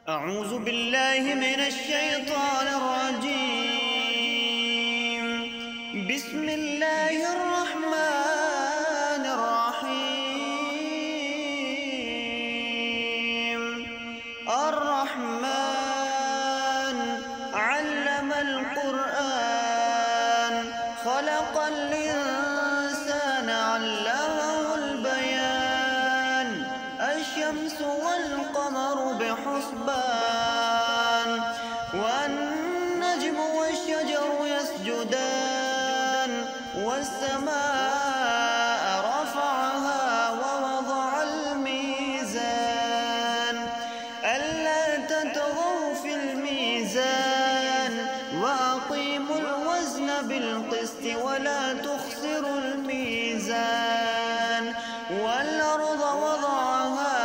أعوذ بالله من الشيطان الرجيم. بسم الله الرحمن الرحيم. الرحمن علم القرآن خلق الإنسان علمه البيان. الشمس والقمر بحسبان والنجم والشجر يسجدان والسماء رفعها ووضع الميزان ألا تطغوا في الميزان وأقيموا الوزن بالقسط ولا تخسروا الميزان. والأرض وضعها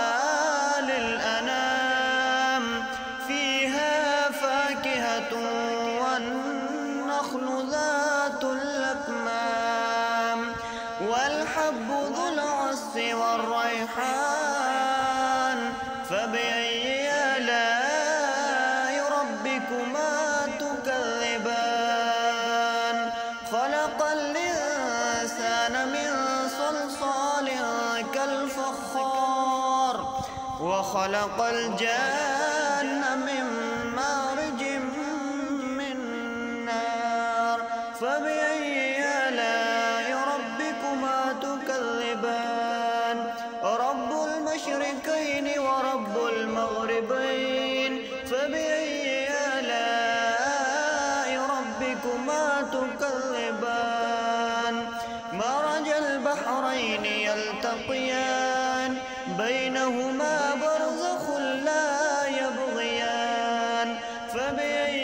للأنام فيها فاكهة والنخل ذات الأكمام والحب ذو العصف والريحان. فبأي آلاء ربكما تكذبان؟ خلق الإنسان من صلصال كالفخار وخلق الجان من مارج من نار. فبأي آلاء ربكما تكذبان؟ رب المشرقين ورب المغربين. فبأي آلاء ربكما تكذبان؟ مرج البحرين يلتقيان بينهما برزخ لا يبغيان. فبأي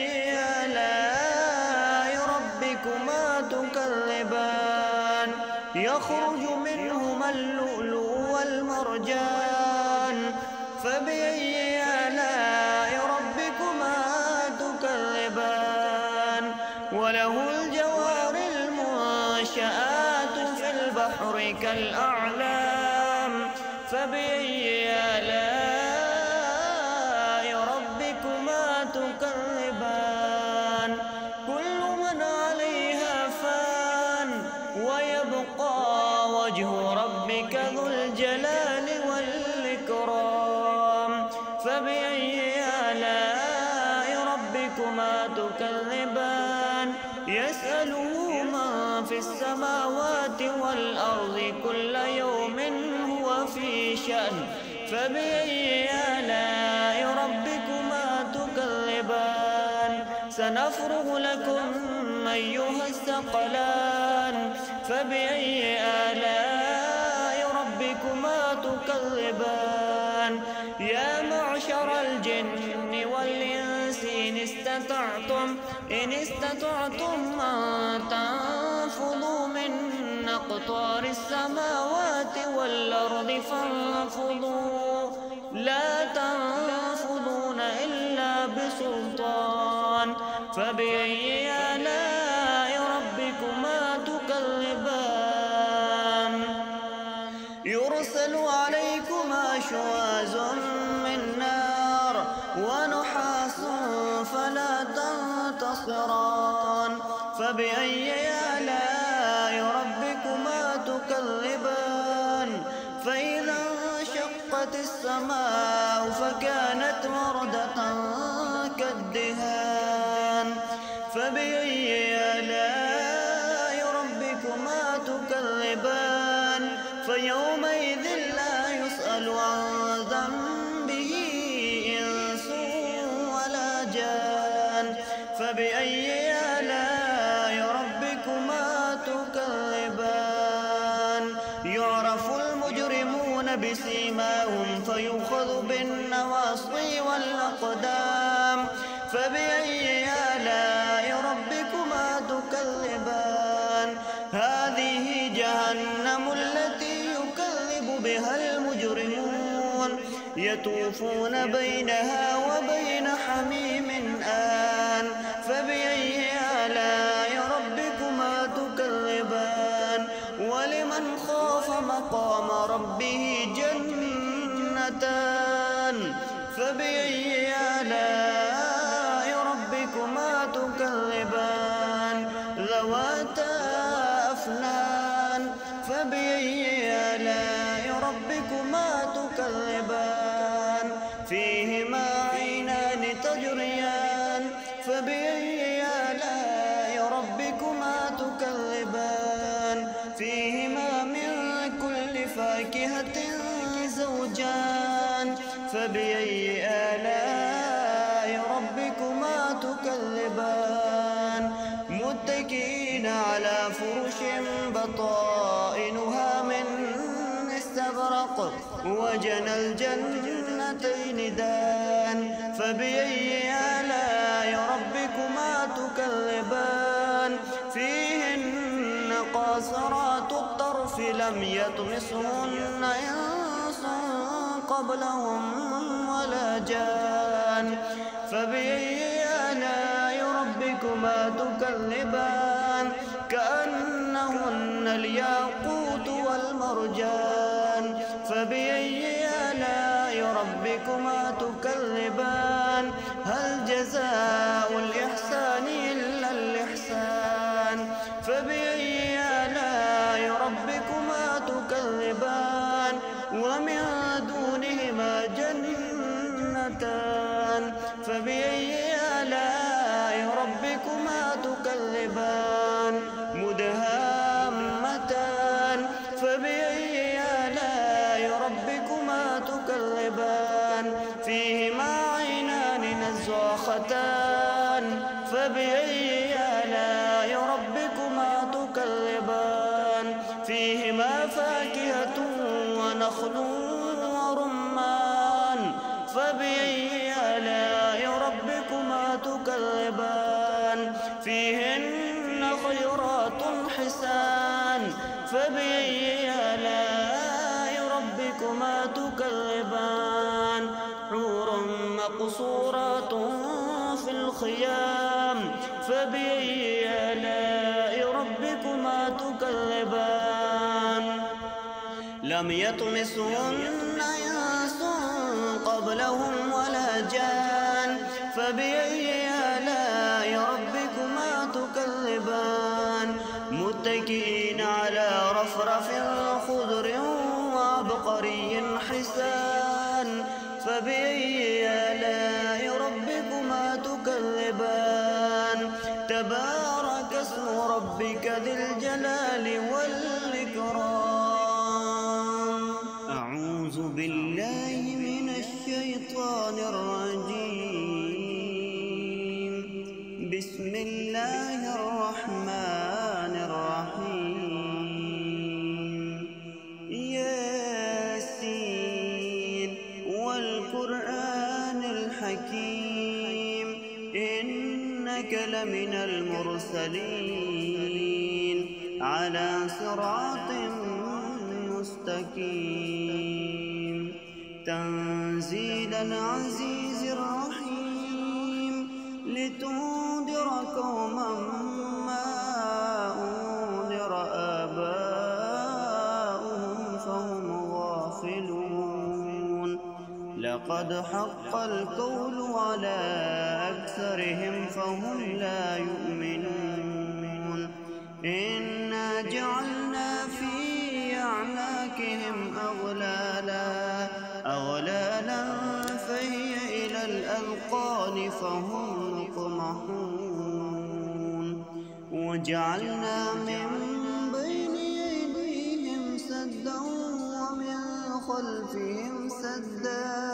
آلاء ربكما تكذبان؟ يخرج منهما اللؤلؤ والمرجان. فبأي آلاء ربكما تكذبان؟ وله الجوار المنشآت في البحر كالأعلام. فبأي آلاء ربكما تكذبان؟ كل من عليها فان ويبقى وجه ربك ذو الجلال والإكرام. فبأي آلاء ربكما تكذبان؟ يسأله من في السماوات والأرض كل يوم هو في شأن. فبأي آلاء ربكما تكذبان؟ سنفرغ لكم أيها الثقلان. فبأي آلاء ربكما تكذبان؟ يا معشر الجن والإنس إن استطعتم أن تنفذوا من أقطار السماوات والأرض فانفذوا لا تنفذون إلا بسلطان. فبأي آلاء ربكما تكذبان؟ يرسل عليكما شواظ من نار ونحاس فلا تنتصران. فبأي آلاء ربكما تكذبان؟ فإذا انشقت السماء فكانت وردة كالدهان. فبأي آلاء ربكما تكذبان؟ فيومئذ لا يسأل عن ذنبه إنس ولا جان. فبأي آلاء ربكما تكذبان؟ يعرف المجرمون بسيماهم فيؤخذ بالنواصي والأقدام. فبأي آلاء ربكما تكذبان؟ هذه جهنم التي يكذب بها المجرمون يطوفون بينها وبين حميم آن. فبأي آلاء ربكما تكذبان؟ ولمن خاف مقام ربه جنتان. فبأي آلاء ربكما تكذبان ذواتا أفنان فبأي آلاء ربكما تكذبان فيهما عينان تجريان فبأي آلاء ربكما تكذبان فيهما من كل فاكهة زوجان فبأي آلاء ربكما تكذبان متكئين على فرش بطائنها من استبرق وجنى الجنتين دان فبأي آلاء ربكما تكذبان فيهن قاصرات الطرف لم يطمسهن إنس قبلهم ولا جان فبأي آلاء ربكما تكذبان كأنهن الياقوت والمرجان فبأي آلاء ربكما تكذبان هل جزاء الإحسان إلا الإحسان فبأي آلاء ربكما تكذبان ومن دونهما جنتان فبأي آلاء ربكما تكذبان مدهامتان فبأي آلاء ربكما تكذبان فيهما عينان نزاختان فبأي آلاء ربكما تكذبان فيهما فاكهة ونخل ورمان فبأي آلاء ربكما تكذبان فيهن خيرات حسان فبأي آلاء ربكما تكذبان حور مقصورات في الخيام فبأي آلاء ربكما تكذبان لم يطمسهن إنس قبلهم ولا جان فبأي آلاء ربكما تكذبان متكئين على رفرف خضر وعبقري حسان فبأي آلاء ربكما تكذبان تبارك اسم ربك ذي الجلال والإكرام أعوذ بالله من الشيطان الرجيم بسم الله الرحمن الرحيم ياسين والقرآن الحكيم إنك لمن المرسلين على صراط مستقيم تنزيل العزيز الرحيم لتنذر قوما ما أنذر آباؤهم فهم غافلون لقد حق القول على أكثرهم فهم لا يؤمنون إنا جعلنا في أعناقهم أغلالا فهي إلى الأذقان فهم مقمحون وجعلنا من بين أيديهم سدا ومن خلفهم سدا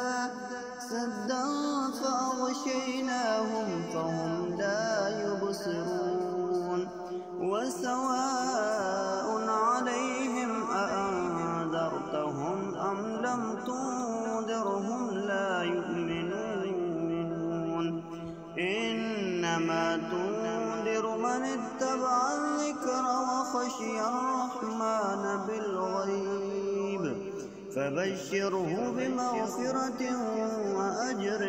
فأغشيناهم فهم لا يبصرون وسواء عليهم أأنذرتهم أم لم تنذرهم لا يؤمنون إنما تنذر من اتبع الذكر وخشي الرحمن بالغيب فبشره بمغفرة وأجر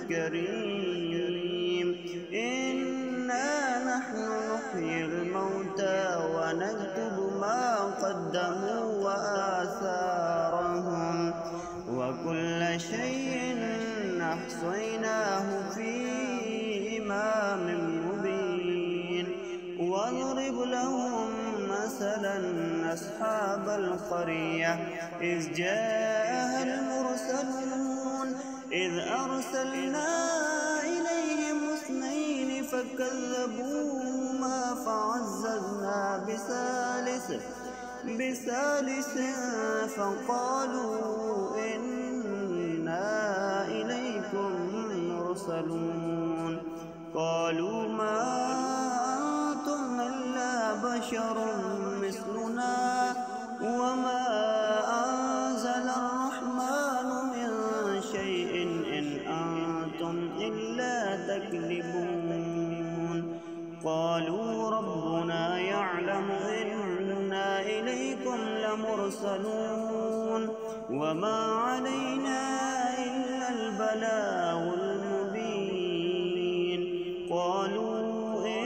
كريم إنا نحن نحيي الموتى ونكتب ما قدموا وآثارهم وكل شيء أحصيناه مرسلا أصحاب القرية إذ جاءها المرسلون إذ أرسلنا إليهم 2 فكذبوهما فعززنا بثالث فقالوا إنا إليكم مرسلون قالوا ما أنتم إلا بشر مثلنا وما أنزل الرحمن من شيء إن أنتم إلا تكذبون قالوا ربنا يعلم إنا إليكم لمرسلون وما علينا إلا البلاغ المبين قالوا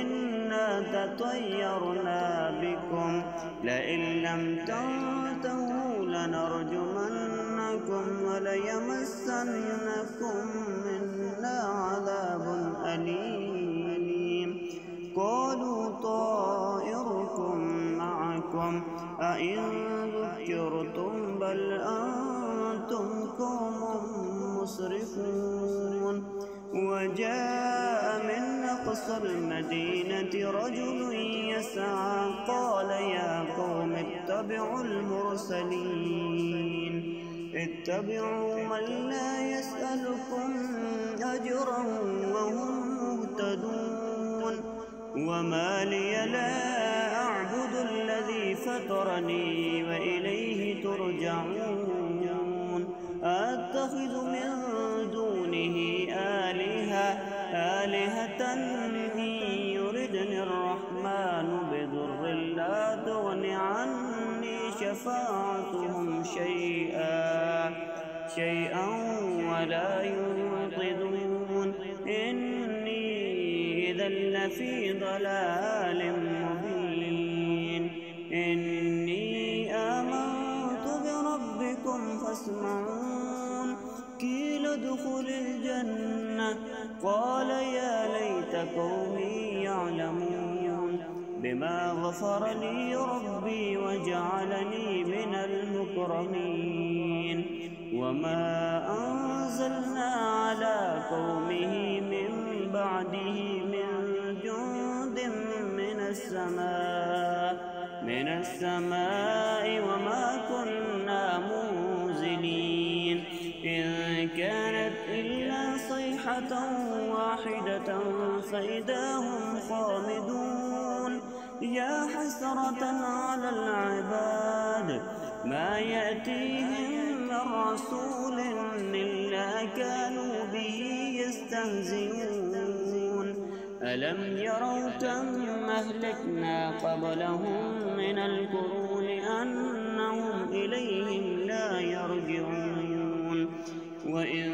إنا تطيرنا بكم لئن لم تنتهوا لنرجمنكم وليمسنكم منا عذاب أليم قالوا طائركم معكم أئن ذكرتم بل أنتم قوم مسرفون وجاء من أقصى المدينة رجل يسعى قال يا قوم اتبعوا المرسلين اتبعوا من لا يسألكم أجرا وهم مهتدون وما لي لا أعبد الذي فطرني وإليه ترجعون أتخذ من دونه آلهة إن يردني الرحمن بضر لا تغن عني شفاعتهم شيئا ولا ينقذون إني إذا لفي ضلال مبين إني آمنت بربكم فاسمعون قيل ادخل الجنة قال يا ليت قومي يعلمون بما غفر لي ربي وجعلني من المكرمين وما أنزلنا على قومه من بعده من جند من السماء وما كنا منزلين إن كانت إلا صيحة واحدة فإذا هم خامدون يا حسرة على العباد ما يأتيهم من رسول إلا كانوا به يستهزئون ألم يروا كم أهلكنا قبلهم من القرون أنهم إليهم لا يرجعون وإن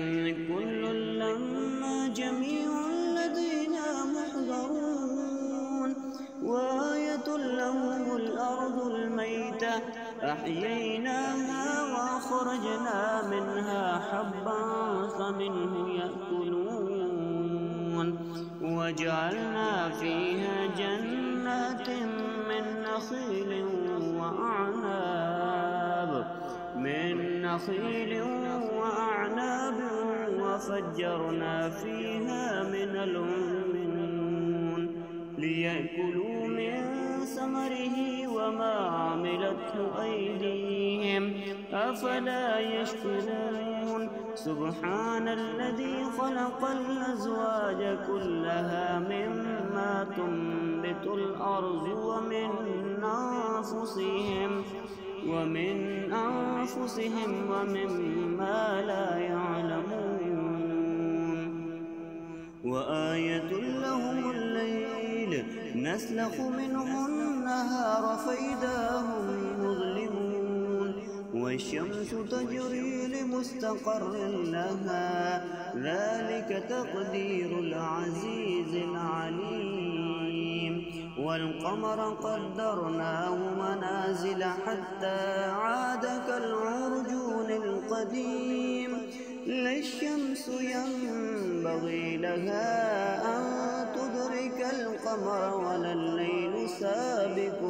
كل لما جميع لدينا محضرون وآية لهم الأرض الميتة أحييناها وأخرجنا منها حبا فمنه يأكلون وجعلنا فيها جنات من نخيل وأعناب وفجرنا فيها من العيون ليأكلوا من ثمره وما عملته أيديهم أفلا يشكرون سبحان الذي خلق الأزواج كلها مما تنبت الأرض ومن أنفسهم ومما لا يعلمون وآية لهم الليل نسلخ منه النهار فإذا هم مظلمون والشمس تجري لمستقر لها ذلك تقدير العزيز العليم والقمر قدرناه منازل حتى عاد كالعرجون القديم لا الشمس ينبغي لها أن تدرك القمر ولا الليل سابق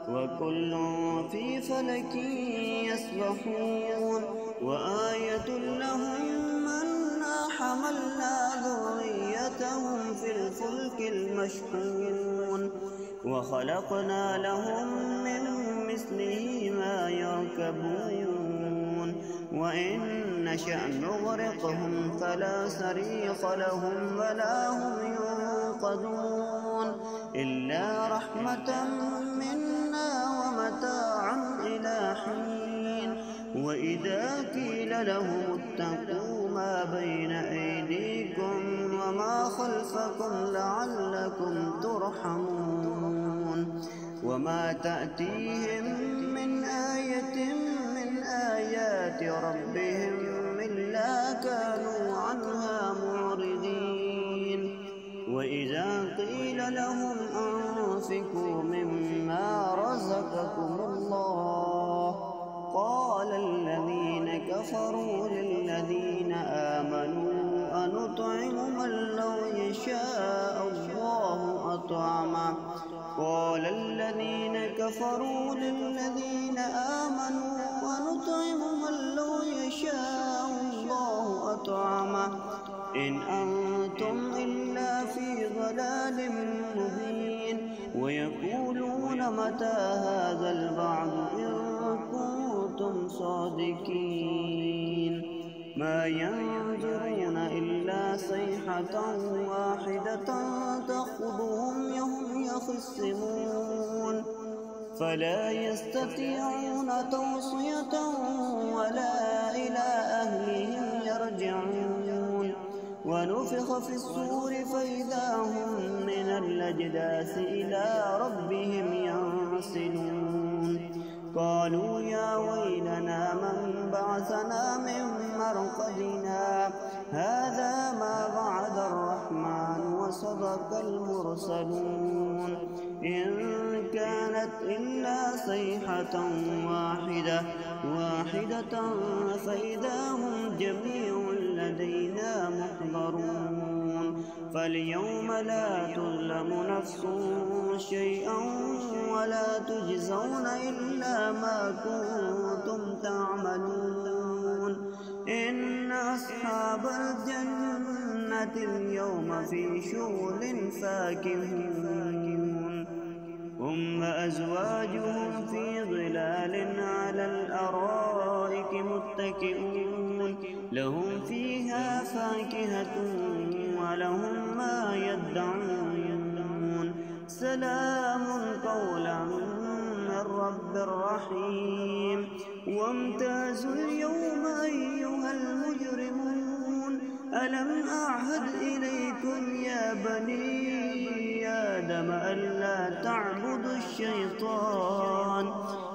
وكل في فلك يسبحون وآية لهم أنا حملنا ذريتهم في الفلك المشحون وخلقنا لهم من مثله ما يركبون وإن نشأ نغرقهم فلا صريخ لهم ولا هم ينقذون إلا رحمة منا ومتاعا إلى حين وإذا قيل لهم اتقوا ما بين أيديكم وما خلفكم لعلكم ترحمون وما تأتيهم من آية من آيات ربهم إلا كانوا عنها معرضين وإذا قيل لهم أنفقوا مما رزقكم الله قال الذين كفروا للذين آمنوا أنطعم من لو يشاء الله أطعمه قال الذين كفروا للذين آمنوا أنطعم من لو يشاء الله أطعمه إن أنتم إلا في ضلال مبين ويقولون متى هذا الوعد إن كنتم صادقين ما ينظرون إلا صيحة واحدة تأخذهم وهم يخصمون فلا يستطيعون توصية ولا إلى أهلهم يرجعون ونفخ في الصور فإذا هم من الأجداث إلى ربهم ينسلون قالوا يا ويلنا من بعثنا من مرقدنا هذا ما وعد الرحمن وصدق المرسلون إن كانت إلا صيحة واحدة فإذا هم جميع لدينا محضرون فاليوم لا تظلم نفس شيئا ولا تجزون إلا ما كنتم تعملون إن أصحاب الجنة اليوم في شغل فاكهون هم وأزواجهم في ظلال على الأرائك متكئون لهم فيها فاكهة ولهم ما يدعون سلام قولا من رب رحيم وامتازوا اليوم أيها المجرمون ألم أعهد إليكم يا بني آدم ألا تعبدوا الشيطان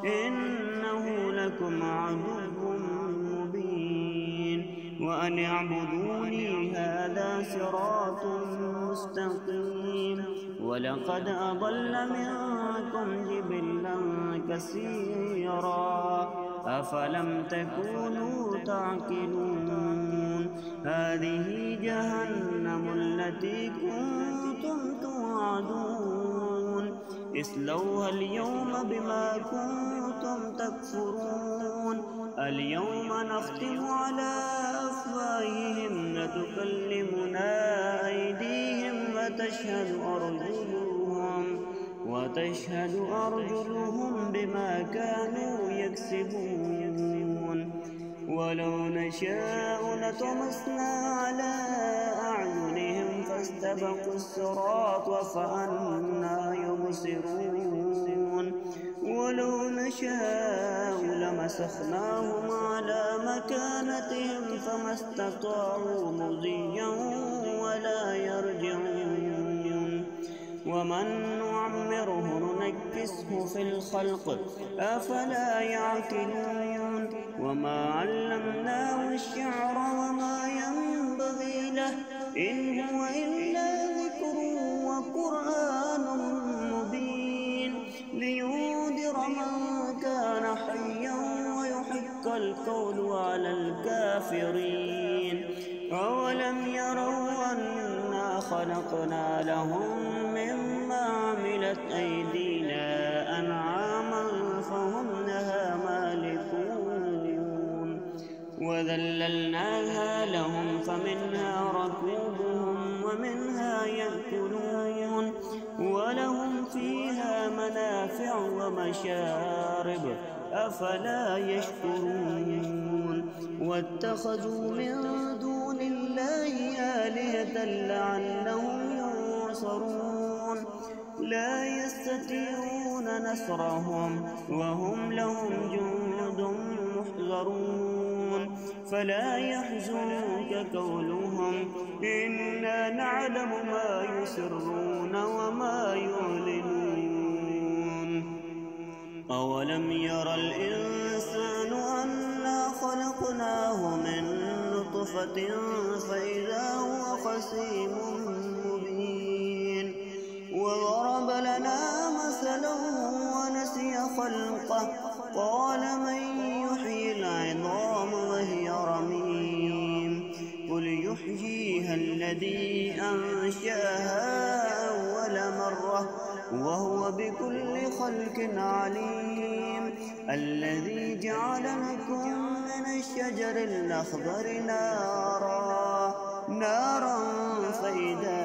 إنه لكم عدو مبين وأن اعبدوني هذا صراط مستقيم ولقد أضل منكم جبلا كثيرا أفلم تكونوا تعقلون هذه جهنم التي كنتم توعدون اصلوها اليوم بما كنتم تكفرون اليوم نختم على أفواههم وتكلمنا أيديهم وتشهد أرجلهم بما كانوا يكسبون ولو نشاء لطمسنا على أعينهم فاستبقوا الصراط فأنى يبصرون ولو نشاء لمسخناهم على مكانتهم فما استطاعوا مضيا ولا يرجعون ومن نعمره ننكسه في الخلق أفلا يعقلون وما علمناه الشعر وما ينبغي له إن هو إلا ذكر وقرآن مبين لينذر من كان حيا ويحق القول على الكافرين أولم يروا أنا خلقنا لهم مما عملت أيدينا أنعاما فَجَعَلْنَاهَا لَهُمْ فَمِنْهَا رَكُوبُهُمْ وَمِنْهَا يَأْكُلُونَ وَلَهُمْ فِيهَا مَنَافِعُ وَمَشَارِبُ أَفَلَا يَشْكُرُونَ وَاتَّخَذُوا مِن دُونِ اللَّهِ آلِهَةً لَّعَلَّهُمْ يُنصَرُونَ لَا يَسْتَطِيعُونَ نَصْرَهُمْ وَهُمْ لَهُمْ جُندٌ مُّحْضَرُونَ فَلَا يَحْزُنكَ قَوْلُهُمْ إِنَّا نَعْلَمُ مَا يُسِرُّونَ وَمَا يُعْلِنُونَ أَوَلَمْ يَرَ الْإِنسَانُ أَنَّا خَلَقْنَاهُ مِن نُّطْفَةٍ فَإِذَا هُوَ خَصِيمٌ مُّبِينٌ وَضَرَبَ لَنَا مَثَلًا وَنَسِيَ خَلْقَهُ قَالَ مَن يُحْيِي الْعِظَامَ وَهِيَ رَمِيمٌ قُلْ يُحْيِيهَا الَّذِي أَنشَأَهَا أَوَّلَ مَرَّةٍ وَهُوَ بِكُلِّ خَلْقٍ عَلِيمٌ الَّذِي جَعَلَ لَكُم مِّنَ الشَّجَرِ الْأَخْضَرِ نَارًا فَإِذَا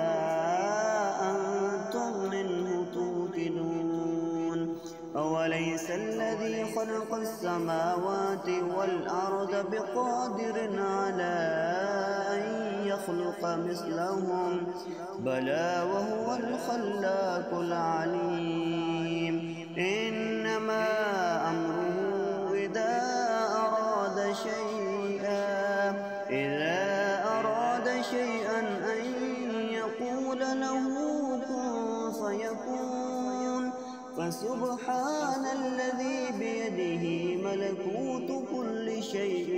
أَنتُم مِّنْهُ تُوقِدُونَ أَوَلَيْسَ الَّذِي خَلَقَ السَّمَاوَاتِ وَالْأَرْضَ بِقَادِرٍ عَلَىٰ أَن يَخْلُقَ مِثْلَهُم بَلَىٰ وَهُوَ الْخَلَّاقُ الْعَلِيمُ إِنَّمَا أَمْرُهُ إِذَا أَرَادَ شَيْئًا أَن يَقُولَ لَهُ كُن فَيَكُونُ فَسُبْحَانَ الَّذِي بِيَدِهِ مَلَكُوتُ كُلِّ شَيْءٍ